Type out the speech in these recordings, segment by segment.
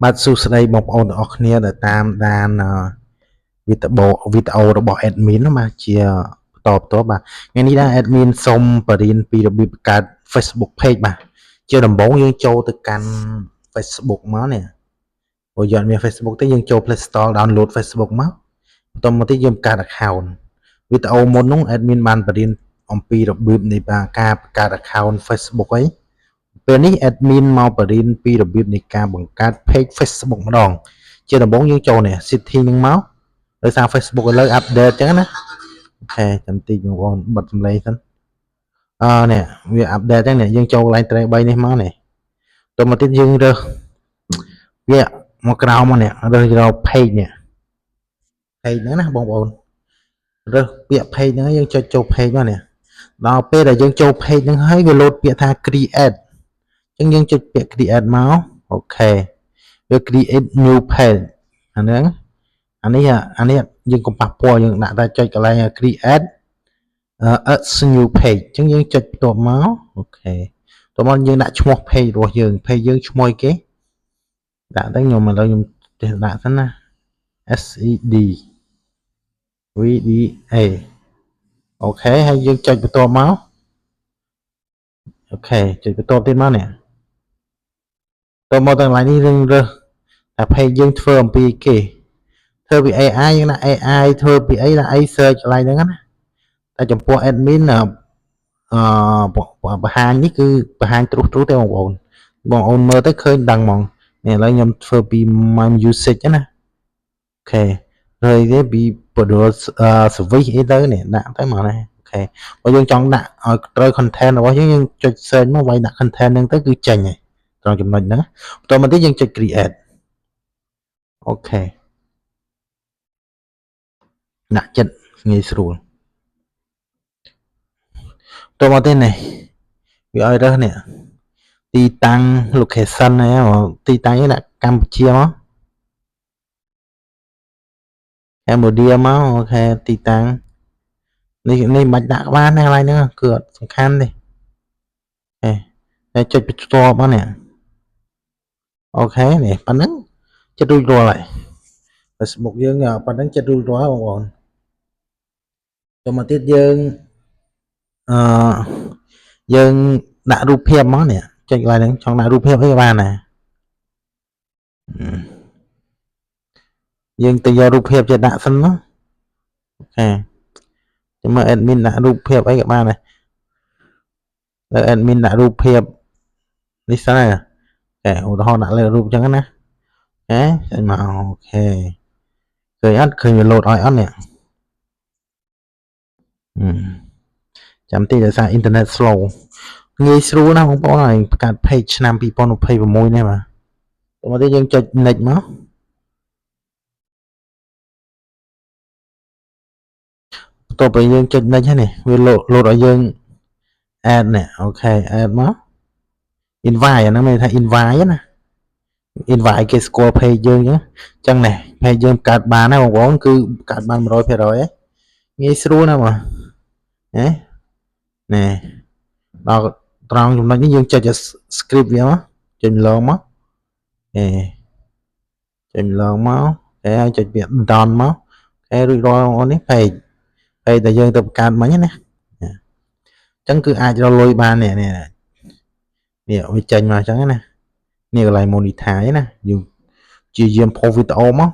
បាទសួស្តីបងប្អូនទាំងអស់គ្នាដែលតាមដានវីដេអូរបស់ admin ណាបាទជាបន្តបាទថ្ងៃនេះដែរ admin សូមបរៀនពីរបៀបបង្កើត Facebook page បាទជាដំបូងយើងចូលទៅកាន់ Facebook មកនេះព្រោះយើងមាន Facebook ទេយើងចូល Play Store download Facebook មកបន្ទាប់មកទៀតយើងបង្កើត account វីដេអូមុននោះ admin បានបរៀនអំពីរបៀបនៃការបង្កើត account Facebook អីពេលនេះ admin មកបរៀនពីរបៀបនៃការបង្កើត page Facebook ម្ដងជាដំបូងយើងចូលនេះ setting ហ្នឹងមកដោយសារ Facebook ឥឡូវ update ចឹងណាអូខេចាំតិចបងប្អូនបិទសំឡេងសិននេះវា update ចឹងនេះយើងចូលកន្លែង 3 នេះមកនេះទៅមកទៀតយើងរើសវាមកក្រោមមកនេះរើសយក page នេះ page ហ្នឹងណាបងប្អូនរើសពាក្យ page ហ្នឹងយើងចុចចូល page មកនេះដល់ពេលដែលយើងចូល page ហ្នឹងហើយវាលោតពាក្យថា create ចឹងយើងចុចពាក្យ create មកអូខេវា create new page អានេះយើងកុំប៉ះពាល់យើងដាក់តែចុចកន្លែង create new page ចឹងយើងចុចបន្ទាប់មកអូខេបន្ទាប់មកយើងដាក់ឈ្មោះ page របស់យើង page យើងឈ្មោះអីគេដាក់ទៅខ្ញុំឥឡូវខ្ញុំចេះដាក់សិនណា SED VDA អូខេហើយយើងចុចបន្ទាប់មកអូខេចុចបន្ទាប់ទៀតមកនេះទៅមកទាំងឡាយនេះយើងរើសតែ page យើងធ្វើអំពីគេធ្វើពី AI យើងដាក់ AI ធ្វើពីអីដាក់អី search កន្លែងហ្នឹងណាតែចំពោះ admin បង្ហាញនេះគឺបង្ហាញទ្រុសទេបងប្អូនមើលទៅឃើញដឹងហ្មងនេះឥឡូវខ្ញុំធ្វើពី my music ណាអូខេហើយនេះពី produce service អីទៅនេះដាក់ទៅមកណាអូខេបើយើងចង់ដាក់ឲ្យត្រូវ content របស់យើងចុច search មកវាយដាក់ content ហ្នឹងទៅគឺចេញហើយត្រង់ចំណុចហ្នឹងបន្តមកទៀតយើងចុច create អូខេដាក់ចិត្តងាយស្រួលតមកទៀតនេះវាឲ្យរើសនេះទីតាំង location ហ្នឹងទីតាំងនេះដាក់កម្ពុជាមកCambodia មកអូខេទីតាំងនេះមិនបាច់ដាក់បានទេកន្លែងហ្នឹងគឺអត់សំខាន់ទេតែចុចបន្ទាប់មកនេះអូខេនេះប៉ុណ្ណឹងចិត្តរួចរាល់ហើយ Facebook យើងប៉ុណ្ណឹងចិត្តរួចរាល់បងប្អូនទៅមកទៀតយើងដាក់រូបភាពមកនេះចុចកន្លែងហ្នឹងចង់ដាក់រូបភាពអីក៏បានដែរយើងទៅយករូបភាពចេះដាក់សិនមកអូខេចាំមើល admin ដាក់រូបភាពអីក៏បានដែរលើ admin ដាក់រូបភាពនេះសិនណាអូឧទាហរណ៍ដាក់លើរូបអញ្ចឹងណាចេញមកអូខេឃើញអត់ឃើញវាលោតឲ្យអត់នេះចាំតិចដោយសារ internet slow ងាយស្រួលណាបងប្អូនហើយបង្កើត page ឆ្នាំ2026នេះបាទទៅមកទៀតយើងចុច next មកបន្ទាប់ពីយើងចុច next ហើយនេះវាលោតឲ្យយើង add នេះអូខេ add មក invite អាហ្នឹងមានថា invite ណា invite គេស្គាល់ page យើងអញ្ចឹងនេះ page យើងកើតបានណាបងប្អូនគឺកើតបាន 100% ហ៎ងាយស្រួលណាបងនេះដល់ត្រង់ចំណុចនេះយើងចុច script វាមកចុចម្លងមកចុចម្លងមកហើយចុចវា down មករួចរាល់បងប្អូននេះ page ដែលយើងទៅបង្កើតមិញណាអញ្ចឹងគឺអាចរកលុយបាននេះវាចេញមកអញ្ចឹងណានេះកន្លែង monetize ណាយើងជាយាមផុសវីដេអូមក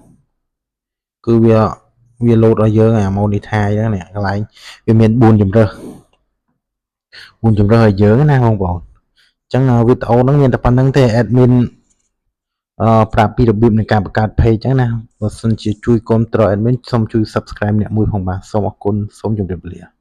គឺវាលោតឲ្យយើងអា monetize ហ្នឹងនេះកន្លែងវាមាន4ជម្រើសឲ្យយើងណាបងប្អូនអញ្ចឹងវីដេអូហ្នឹងមានតែប៉ុណ្្នឹងទេ admin ប្រាប់ពីរបៀបនៃការបង្កើត page អញ្ចឹងណាបើសិនជាជួយគ្រប់គ្រង admin សូមជួយ subscribe អ្នកមួយផងបាទសូមអរគុណសូមជម្រាបលា